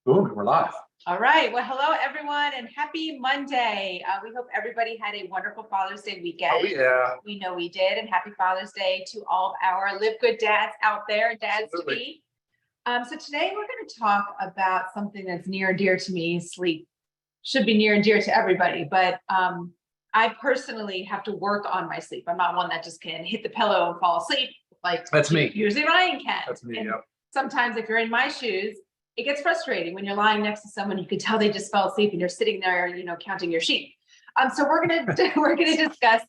Boom, we're live. All right. Well, hello, everyone, and happy Monday. We hope everybody had a wonderful Father's Day weekend. Oh, yeah. We know we did. And happy Father's Day to all of our LiveGood dads out there, dads to be. So today we're going to talk about something that's near and dear to me, sleep. Should be near and dear to everybody, but I personally have to work on my sleep. I'm not one that just can hit the pillow and fall asleep. Like That's me. Usually Ryan can. That's me, And yep. sometimes if you're in my shoes, it gets frustrating when you're lying next to someone, you can tell they just fell asleep and you're sitting there, counting your sheep. So we're gonna discuss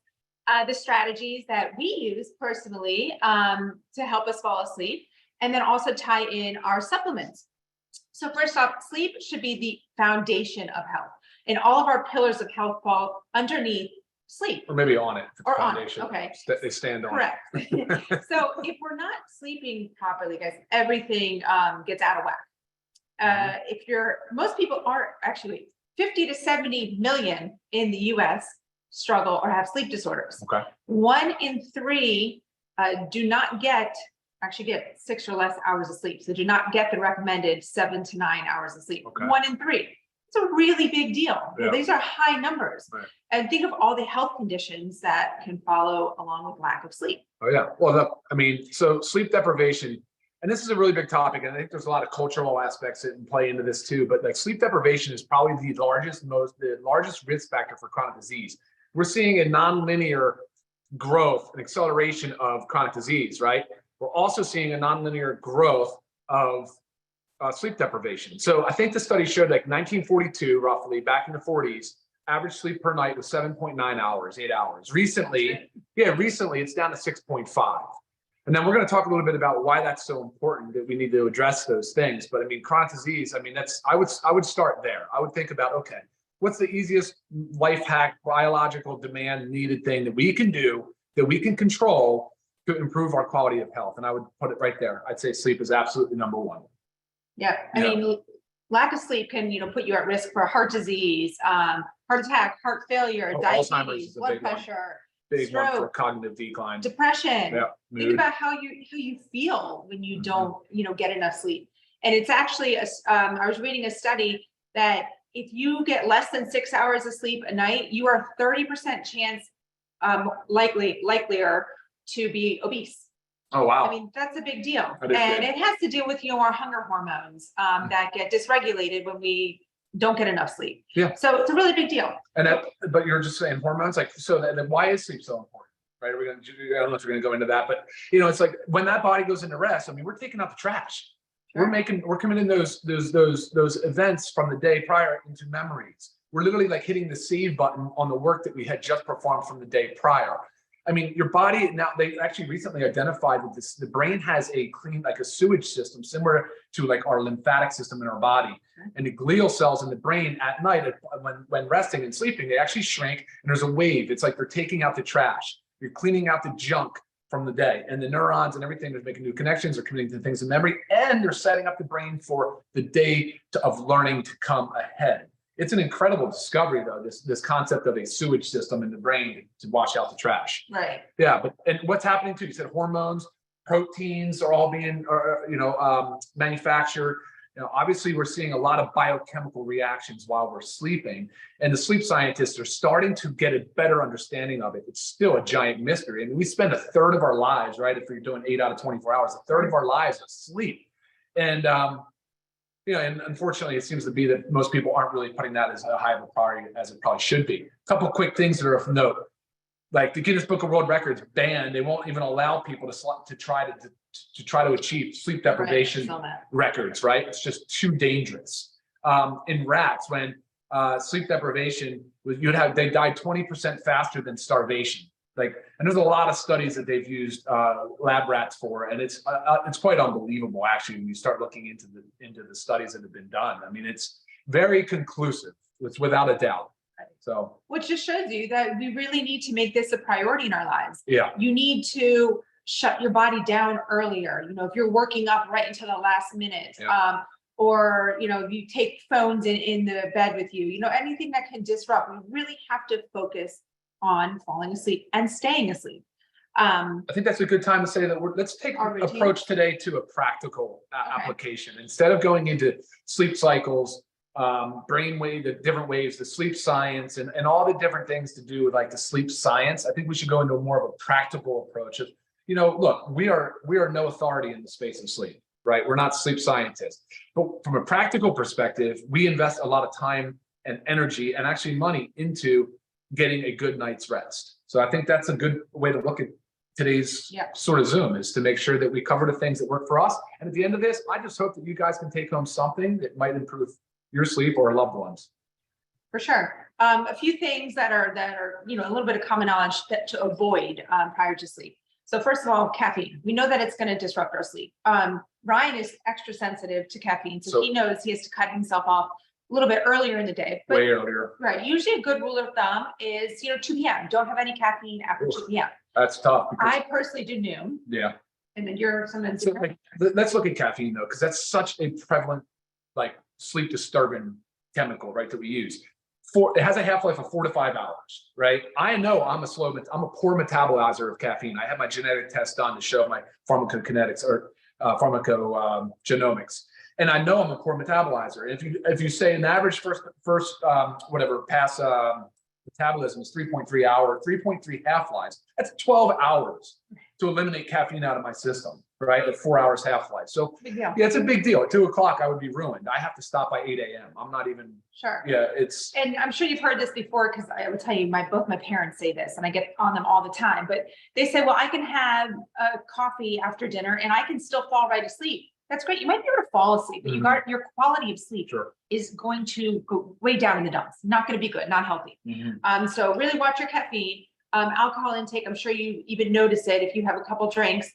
the strategies that we use personally to help us fall asleep, and then also tie in our supplements. So first off, sleep should be the foundation of health, and all of our pillars of health fall underneath sleep. Or maybe on it. Or foundation. on it, okay. They stand on. Correct. So if we're not sleeping properly, guys, everything gets out of whack. Most people are actually 50 to 70 million in the US struggle or have sleep disorders. Okay. 1 in 3 do not get 6 or less hours of sleep. So do not get the recommended 7 to 9 hours of sleep. Okay. 1 in 3. It's a really big deal. Yeah. These are high numbers. Right. And think of all the health conditions that can follow along with lack of sleep. Oh, yeah. Well, so sleep deprivation, and this is a really big topic, and I think there's a lot of cultural aspects that play into this too, but like sleep deprivation is probably the largest risk factor for chronic disease. We're seeing a nonlinear growth and acceleration of chronic disease, right? We're also seeing a nonlinear growth of sleep deprivation. So I think the study showed like 1942, roughly back in the 40s, average sleep per night was 7.9 hours, 8 hours. Recently it's down to 6.5. And then we're going to talk a little bit about why that's so important, that we need to address those things. But chronic disease, I would start there. I would think about, okay, what's the easiest life hack, biological demand needed thing that we can do, that we can control to improve our quality of health? And I would put it right there. I'd say sleep is absolutely number one. Yeah. Lack of sleep can, put you at risk for heart disease, heart attack, heart failure, diabetes, blood pressure. Big stroke, one for cognitive decline, depression. Yeah, think about how you feel when you don't get enough sleep. And it's actually I was reading a study that if you get less than 6 hours of sleep a night, you are 30% chance likelier to be obese. Oh, wow. That's a big deal. And it has to do with our hunger hormones that get dysregulated when we don't get enough sleep. Yeah. So it's a really big deal. But you're just saying hormones, then why is sleep so important, right? I don't know if we're going to go into that, but it's like when that body goes into rest, we're taking out the trash. Sure. We're committing those events from the day prior into memories. We're literally like hitting the save button on the work that we had just performed from the day prior. Your body, now they actually recently identified that the brain has a sewage system similar to like our lymphatic system in our body. And the glial cells in the brain at night, when resting and sleeping, they actually shrink, and there's a wave. It's like they're taking out the trash. You're cleaning out the junk from the day, and the neurons and everything, they're making new connections, they're committing to things in memory, and they're setting up the brain for the day of learning to come ahead. It's an incredible discovery, though, this concept of a sewage system in the brain to wash out the trash. Right. Yeah, and what's happening too? You said hormones, proteins are all being, manufactured. Obviously, we're seeing a lot of biochemical reactions while we're sleeping, and the sleep scientists are starting to get a better understanding of it. It's still a giant mystery. We spend a third of our lives, right? If you're doing 8 out of 24 hours, a third of our lives asleep, and and unfortunately, it seems to be that most people aren't really putting that as high of a priority as it probably should be. A couple of quick things that are of note, like the Guinness Book of World Records banned. They won't even allow people to try to achieve sleep deprivation records. Right? It's just too dangerous. In rats, when sleep deprivation was, they died 20% faster than starvation. And there's a lot of studies that they've used lab rats for, and it's quite unbelievable actually when you start looking into the studies that have been done. It's very conclusive. It's without a doubt. So, which just shows you that we really need to make this a priority in our lives. Yeah. You need to shut your body down earlier. If you're working up right until the last minute, yeah. Or you take phones in the bed with you. Anything that can disrupt. We really have to focus on falling asleep and staying asleep. I think that's a good time to say that let's take Our routine. approach today to a practical application. Instead of going into sleep cycles, brainwave, the different waves, the sleep science, and all the different things to do with like the sleep science, I think we should go into more of a practical approach of, look, we are no authority in the space of sleep, right? We're not sleep scientists. But from a practical perspective, we invest a lot of time and energy and actually money into getting a good night's rest. So I think that's a good way to look at today's sort of Zoom, is to make sure that we cover the things that work for us. And at the end of this, I just hope that you guys can take home something that might improve your sleep or loved ones. For sure. A few things that are a little bit of common knowledge to avoid prior to sleep. So first of all, caffeine. We know that it's going to disrupt our sleep. Ryan is extra sensitive to caffeine, so he knows he has to cut himself off a little bit earlier in the day. But, way earlier. Right. Usually a good rule of thumb is 2 p.m. Don't have any caffeine after 2 p.m. That's tough. I personally do noon. Yeah. And then you're sometimes. So let's look at caffeine though, because that's such a prevalent, like, sleep disturbing chemical, right, that we use. It has a half-life of 4 to 5 hours, right? I know I'm a poor metabolizer of caffeine. I had my genetic test done to show my pharmacokinetics or pharmacogenomics. And I know I'm a poor metabolizer. If you say an average first pass metabolism is 3.3 hours, 3.3 half-lives, that's 12 hours to eliminate caffeine out of my system, right? At 4 hours half-life. So yeah, it's a big deal. At 2 o'clock, I would be ruined. I have to stop by 8 a.m. I'm not even. Sure. Yeah, and I'm sure you've heard this before, because I would tell you, both my parents say this and I get on them all the time, but they say, well, I can have a coffee after dinner and I can still fall right asleep. That's great. You might be able to fall asleep, but your quality of sleep is going to go way down in the dumps. Not going to be good, not healthy. So really watch your caffeine. Alcohol intake, I'm sure you even notice it if you have a couple drinks.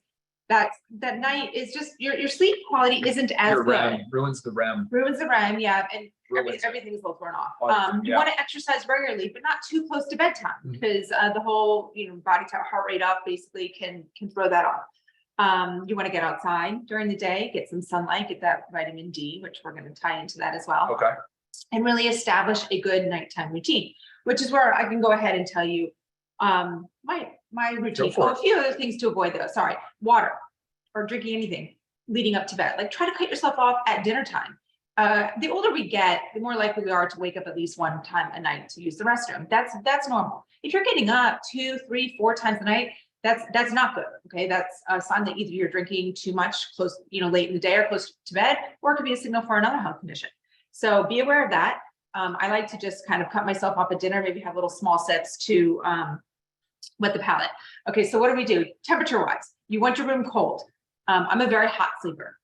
That night is just your sleep quality isn't as good. REM ruins the REM. Ruins the REM, yeah, and everything is a little thrown off. You want to exercise regularly, but not too close to bedtime, because the whole body heart rate up basically can throw that off. You want to get outside during the day, get some sunlight, get that vitamin D, which we're going to tie into that as well. Okay. And really establish a good nighttime routine, which is where I can go ahead and tell you my routine. A few other things to avoid though. Sorry, water or drinking anything leading up to bed. Like, try to cut yourself off at dinner time. The older we get, the more likely we are to wake up at least one time a night to use the restroom. That's normal. If you're getting up 2, 3, 4 times a night, that's not good. Okay, that's a sign that either you're drinking too much close, late in the day or close to bed, or it could be a signal for another health condition. So be aware of that. I like to just kind of cut myself off at dinner, maybe have little small sips to wet the palate. Okay, so what do we do? Temperature wise, you want your room cold. I'm a very hot sleeper.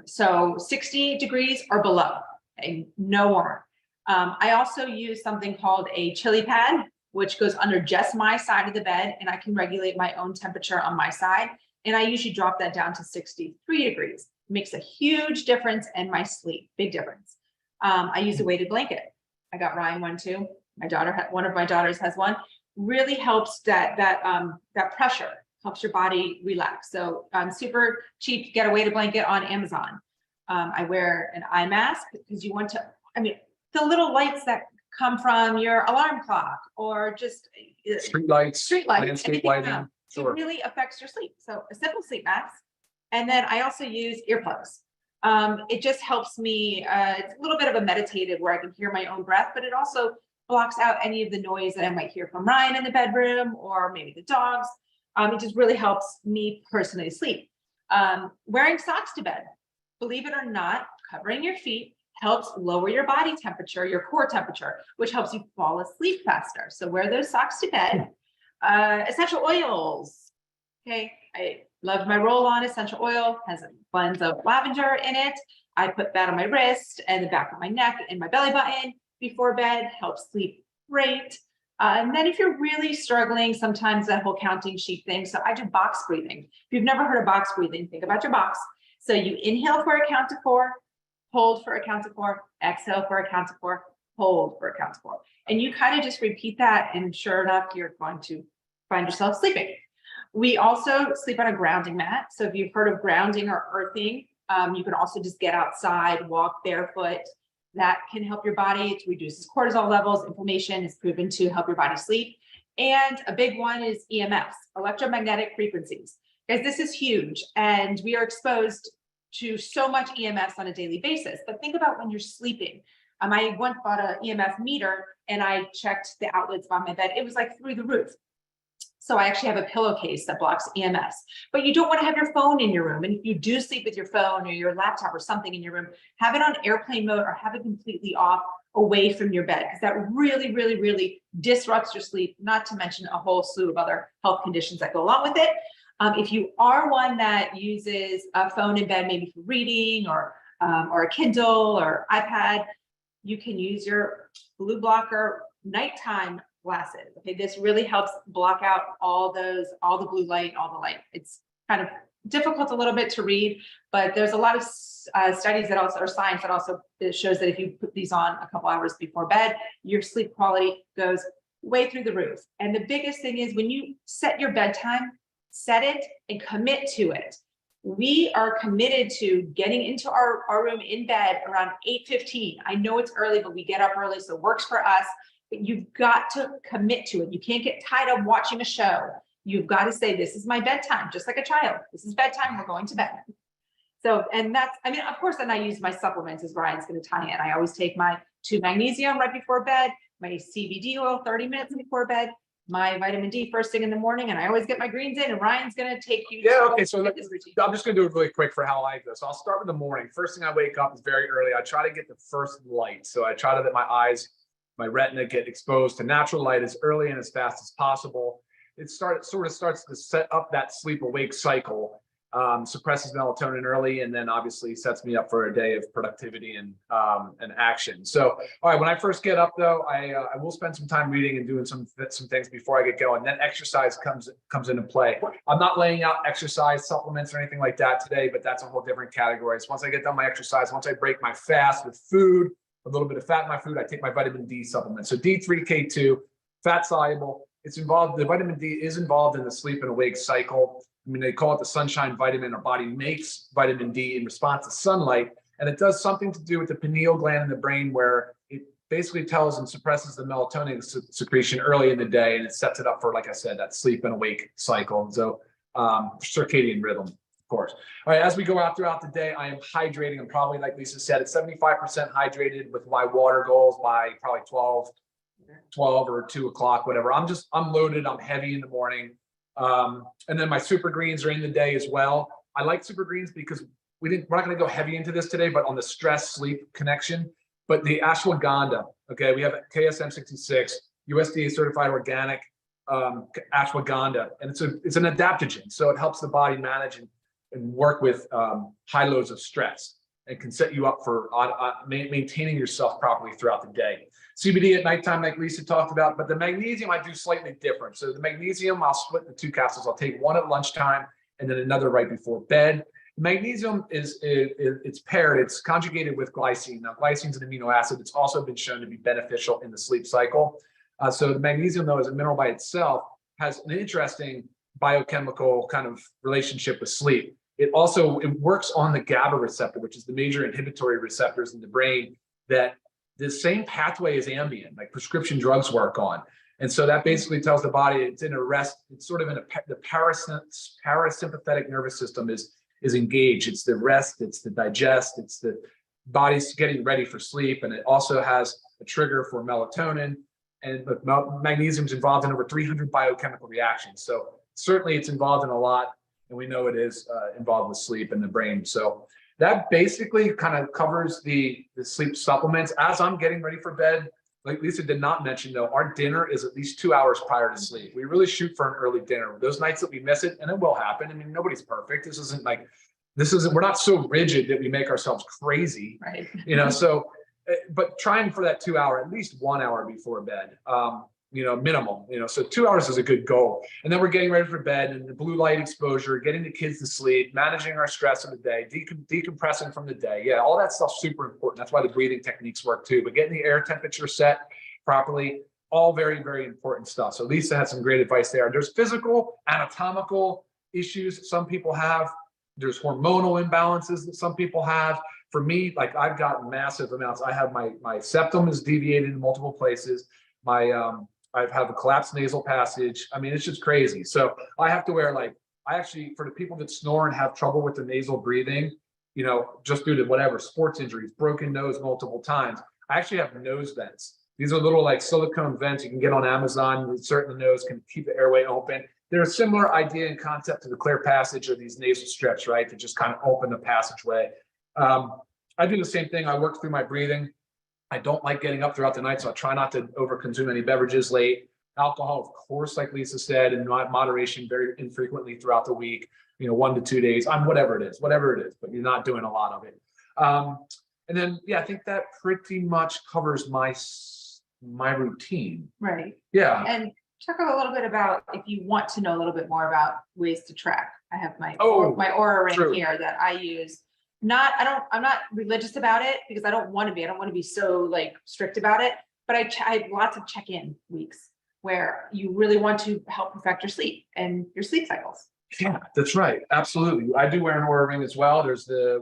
So 60 degrees or below, okay? No warmer. I also use something called a chili pad, which goes under just my side of the bed, and I can regulate my own temperature on my side. And I usually drop that down to 63 degrees. It makes a huge difference in my sleep, big difference. I use a weighted blanket. I got Ryan one too. One of my daughters has one. Really helps that pressure, helps your body relax. So super cheap, get a weighted blanket on Amazon. I wear an eye mask because you want to, the little lights that come from your alarm clock or just street lights, landscape lighting. It really affects your sleep. So a simple sleep mask. And then I also use earplugs. It just helps me, it's a little bit of a meditative where I can hear my own breath, but it also blocks out any of the noise that I might hear from Ryan in the bedroom or maybe the dogs. It just really helps me personally sleep. Wearing socks to bed, believe it or not, covering your feet helps lower your body temperature, your core temperature, which helps you fall asleep faster. So wear those socks to bed. Essential oils. Okay, I love my roll-on essential oil, has a bunch of lavender in it. I put that on my wrist and the back of my neck and my belly button before bed, helps sleep great. And then if you're really struggling, sometimes that whole counting sheep thing. So I do box breathing. If you've never heard of box breathing, think about your box. So you inhale for a count of 4, hold for a count of 4, exhale for a count of 4, hold for a count of 4. And you kind of just repeat that, and sure enough, you're going to find yourself sleeping. We also sleep on a grounding mat. So if you've heard of grounding or earthing, you can also just get outside, walk barefoot. That can help your body. It reduces cortisol levels. Inflammation is proven to help your body sleep. And a big one is EMFs, electromagnetic frequencies. Guys, this is huge. And we are exposed to so much EMFs on a daily basis. But think about when you're sleeping. I once bought an EMF meter and I checked the outlets on my bed. It was like through the roof. So I actually have a pillowcase that blocks EMFs, but you don't want to have your phone in your room. And if you do sleep with your phone or your laptop or something in your room, have it on airplane mode or have it completely off away from your bed, because that really, really, really disrupts your sleep, not to mention a whole slew of other health conditions that go along with it. If you are one that uses a phone in bed, maybe for reading or a Kindle or iPad, you can use your blue blocker nighttime glasses. Okay, this really helps block out all the blue light, all the light. It's kind of difficult a little bit to read, but there's a lot of studies that also, or science that also shows that if you put these on a couple hours before bed, your sleep quality goes way through the roof. And the biggest thing is when you set your bedtime, set it and commit to it. We are committed to getting into our room in bed around 8:15. I know it's early, but we get up early, so it works for us. But you've got to commit to it. You can't get tied up watching a show. You've got to say, this is my bedtime, just like a child. This is bedtime, we're going to bed. So, and that's, I mean, of course, then I use my supplements as Ryan's going to tie in. I always take my 2 magnesium right before bed, my CBD oil 30 minutes before bed, my vitamin D first thing in the morning, and I always get my greens in, and Ryan's going to take you. Yeah, okay, so I'm just going to do it really quick for how I go. So I'll start with the morning. First thing I wake up is very early. I try to get the first light. So I try to let my eyes, my retina get exposed to natural light as early and as fast as possible. It sort of starts to set up that sleep awake cycle, suppresses melatonin early, and then obviously sets me up for a day of productivity and action. So, all right, when I first get up though, I will spend some time reading and doing some things before I get going. Then exercise comes into play. I'm not laying out exercise supplements or anything like that today, but that's a whole different category. So once I get done my exercise, once I break my fast with food, a little bit of fat in my food, I take my vitamin D supplement. So D3K2, fat soluble. It's involved, the vitamin D is involved in the sleep and awake cycle. I mean, they call it the sunshine vitamin. Our body makes vitamin D in response to sunlight, and it does something to do with the pineal gland in the brain where it basically tells and suppresses the melatonin secretion early in the day, and it sets it up for, like I said, that sleep and awake cycle. And so circadian rhythm, of course. All right, as we go out throughout the day, I am hydrating. I'm probably, like Lisa said, at 75% hydrated with my water goals by probably 12 or 2 o'clock, whatever. I'm loaded. I'm heavy in the morning. And then my super greens are in the day as well. I like super greens because we're not going to go heavy into this today, but on the stress sleep connection, but the ashwagandha, okay, we have KSM 66, USDA certified organic ashwagandha, and it's an adaptogen. So it helps the body manage and work with high loads of stress and can set you up for maintaining yourself properly throughout the day. CBD at nighttime, like Lisa talked about, but the magnesium I do slightly different. So the magnesium, I'll split the 2 capsules. I'll take one at lunchtime and then another right before bed. Magnesium it's paired, it's conjugated with glycine. Now, glycine is an amino acid. It's also been shown to be beneficial in the sleep cycle. So the magnesium, though, as a mineral by itself, has an interesting biochemical kind of relationship with sleep. It works on the GABA receptor, which is the major inhibitory receptors in the brain that the same pathway as Ambien, like prescription drugs, work on. And so that basically tells the body it's in a rest. It's sort of in the parasympathetic nervous system is engaged. It's the rest, it's the digest, it's the body's getting ready for sleep. And it also has a trigger for melatonin. And magnesium is involved in over 300 biochemical reactions. So certainly it's involved in a lot. And we know it is involved with sleep and the brain. So that basically kind of covers the sleep supplements. As I'm getting ready for bed, like Lisa did not mention, though, our dinner is at least 2 hours prior to sleep. We really shoot for an early dinner. Those nights that we miss it, and it will happen. I mean, nobody's perfect. We're not so rigid that we make ourselves crazy, right? So, but trying for that 2 hour, at least 1 hour before bed. Minimum, so 2 hours is a good goal. And then we're getting ready for bed and the blue light exposure, getting the kids to sleep, managing our stress of the day, decompressing from the day. Yeah, all that stuff's super important. That's why the breathing techniques work too. But getting the air temperature set properly, all very, very important stuff. So Lisa had some great advice there. There's physical, anatomical issues some people have. There's hormonal imbalances that some people have. For me, like I've got massive amounts. I have my septum is deviated in multiple places. My I have a collapsed nasal passage. I mean, it's just crazy. So I have to wear like, I actually, for the people that snore and have trouble with the nasal breathing, you know, just due to whatever, sports injuries, broken nose multiple times, I actually have nose vents. These are little like silicone vents you can get on Amazon. Insert in the nose, can keep the airway open. They're a similar idea and concept to the clear passage or these nasal strips, right? To just kind of open the passageway. I do the same thing. I work through my breathing. I don't like getting up throughout the night, so I try not to overconsume any beverages late. Alcohol, of course, like Lisa said, in moderation, very infrequently throughout the week, you know, 1 to 2 days on whatever it is, but you're not doing a lot of it. And then, yeah, I think that pretty much covers my routine. Right. Yeah. And talk a little bit about, if you want to know a little bit more about ways to track. I have my Aura ring here that I use. I'm not religious about it because I don't want to be. I don't want to be so like strict about it. But I have lots of check-in weeks where you really want to help perfect your sleep and your sleep cycles. Yeah, that's right. Absolutely. I do wear an Aura ring as well. There's the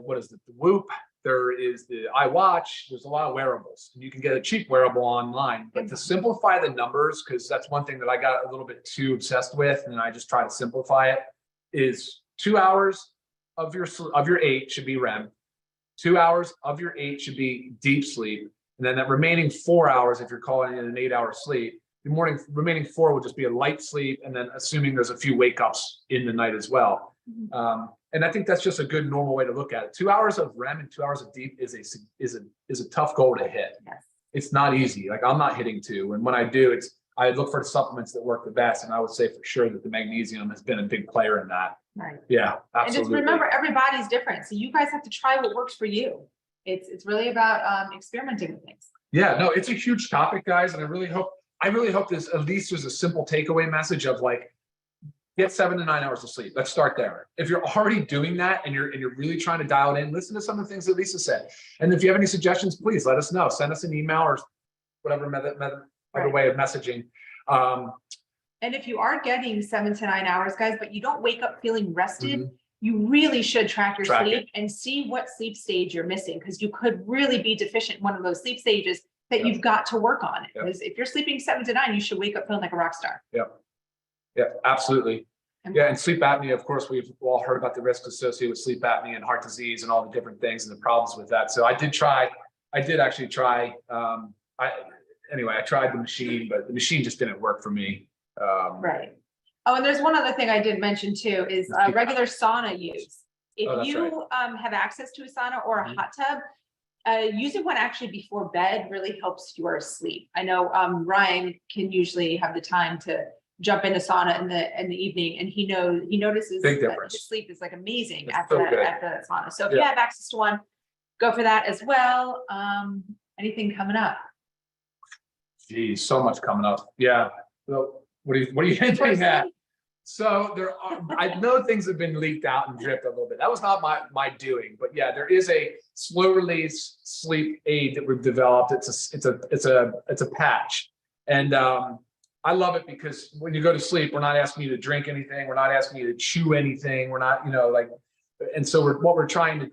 Whoop. There is the iWatch. There's a lot of wearables. You can get a cheap wearable online, but to simplify the numbers, because that's one thing that I got a little bit too obsessed with, and I just try to simplify it, is 2 hours of your 8 should be REM. 2 hours of your 8 should be deep sleep. And then that remaining 4 hours, if you're calling it an 8-hour sleep, the remaining 4 will just be a light sleep. And then assuming there's a few wake ups in the night as well. And I think that's just a good normal way to look at it. 2 hours of REM and 2 hours of deep is a tough goal to hit. Yes. It's not easy. Like I'm not hitting 2. And when I do, I look for the supplements that work the best. And I would say for sure that the magnesium has been a big player in that. Right. Yeah, absolutely. And just remember, everybody's different. So you guys have to try what works for you. It's really about experimenting with things. Yeah, no, it's a huge topic, guys. And I really hope this, at least there's a simple takeaway message of like, get 7 to 9 hours of sleep. Let's start there. If you're already doing that and you're really trying to dial it in, listen to some of the things that Lisa said. And if you have any suggestions, please let us know. Send us an email or whatever other way of messaging. And if you are getting 7 to 9 hours, guys, but you don't wake up feeling rested, you really should track your sleep and see what sleep stage you're missing, because you could really be deficient in one of those sleep stages that you've got to work on. Because if you're sleeping 7 to 9, you should wake up feeling like a rock star. Yeah, absolutely. Yeah, and sleep apnea, of course, we've all heard about the risks associated with sleep apnea and heart disease and all the different things and the problems with that. So I did actually try. I tried the machine, but the machine just didn't work for me. Right. Oh, and there's one other thing I did mention too, is regular sauna use. If you have access to a sauna or a hot tub, using one actually before bed really helps your sleep. I know Ryan can usually have the time to jump into sauna in the evening, and he notices that his sleep is like amazing after that sauna. So if you have access to one, go for that as well. Anything coming up? Geez, so much coming up. Yeah. So what are you hinting at? So I know things have been leaked out and dripped a little bit. That was not my doing, but yeah, there is a slow release sleep aid that we've developed. It's a patch, and I love it because when you go to sleep, we're not asking you to drink anything, we're not asking you to chew anything, we're not, and so what we're trying to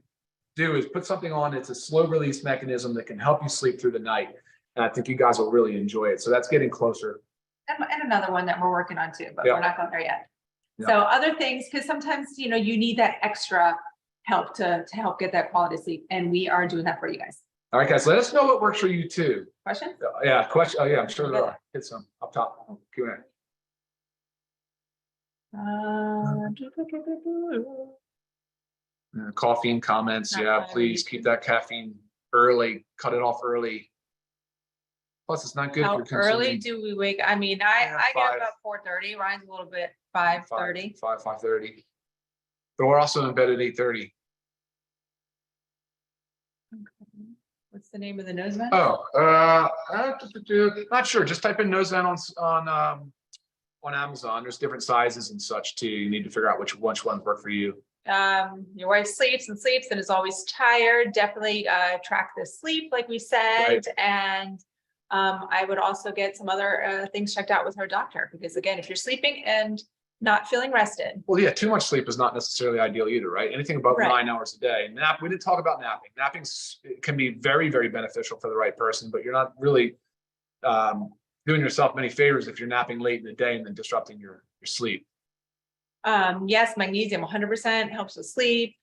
do is put something on. It's a slow release mechanism that can help you sleep through the night, and I think you guys will really enjoy it. So that's getting closer. And another one that we're working on too, but we're not going there yet. So other things, because sometimes, you need that extra help to help get that quality sleep. And we are doing that for you guys. All right, guys, let us know what works for you too. Questions? Yeah, question. Oh yeah, I'm sure there are. Hit some up top. Q&A. Caffeine comments. Please keep that caffeine early. Cut it off early. Plus, it's not good. How early do we wake? I mean, I get about 4:30. Ryan's a little bit 5:30. 5:30. But we're also in bed at 8:30. What's the name of the nose vent? Not sure. Just type in nose vent on Amazon. There's different sizes and such too. You need to figure out which ones work for you. Your wife sleeps and is always tired. Definitely track the sleep, like we said, and I would also get some other things checked out with her doctor, because again, if you're sleeping and not feeling rested. Well, yeah, too much sleep is not necessarily ideal either, right? Anything above 9 hours a day. We didn't talk about napping. Napping can be very, very beneficial for the right person, but you're not really, doing yourself many favors if you're napping late in the day and then disrupting your sleep. Yes, magnesium 100% helps with sleep.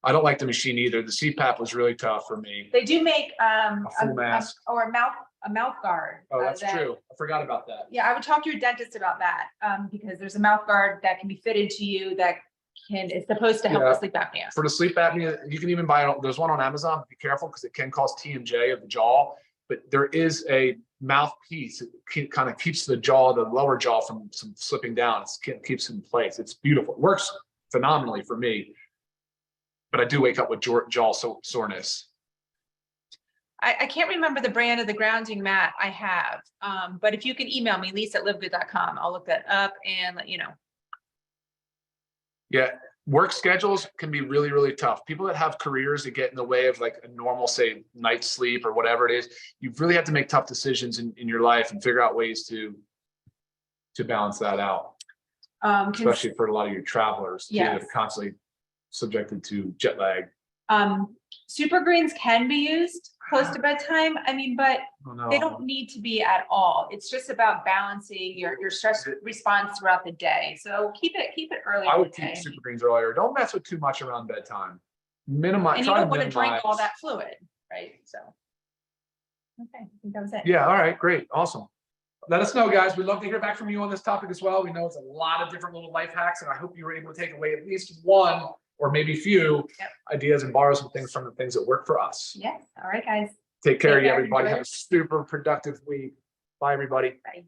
I don't like the machine either. The CPAP was really tough for me. They do make A full mask. or a mouth guard. Oh, that's that- true. I forgot about that. Yeah, I would talk to your dentist about that, because there's a mouth guard that can be fitted to you that it's supposed to help with sleep apnea. For the sleep apnea, you can even buy it. There's one on Amazon. Be careful because it can cause TMJ of the jaw, but there is a mouthpiece. It kind of keeps the jaw, the lower jaw, from slipping down. It keeps it in place. It's beautiful. It works phenomenally for me, but I do wake up with jaw soreness. I can't remember the brand of the grounding mat I have, but if you can email me, lisa@livegood.com, I'll look that up and let you know. Yeah, work schedules can be really, really tough. People that have careers that get in the way of like a normal, say, night's sleep or whatever it is, you really have to make tough decisions in your life and figure out ways to balance that out. Especially for a lot of your travelers too, that are constantly subjected to jet lag. Super greens can be used close to bedtime. I mean, but they don't need to be at all. It's just about balancing your stress response throughout the day. So keep it early. I would keep super greens earlier. Don't mess with too much around bedtime. Minimize. And you don't want to drink all that fluid, right? So, okay, I think that was it. Yeah. All right. Great. Awesome. Let us know, guys. We'd love to hear back from you on this topic as well. We know it's a lot of different little life hacks, and I hope you were able to take away at least one or maybe few ideas and borrow some things from the things that work for us. Yes. All right, guys. Take care, Take care. everybody. Enjoy Have a super productive week. Bye, everybody. Bye.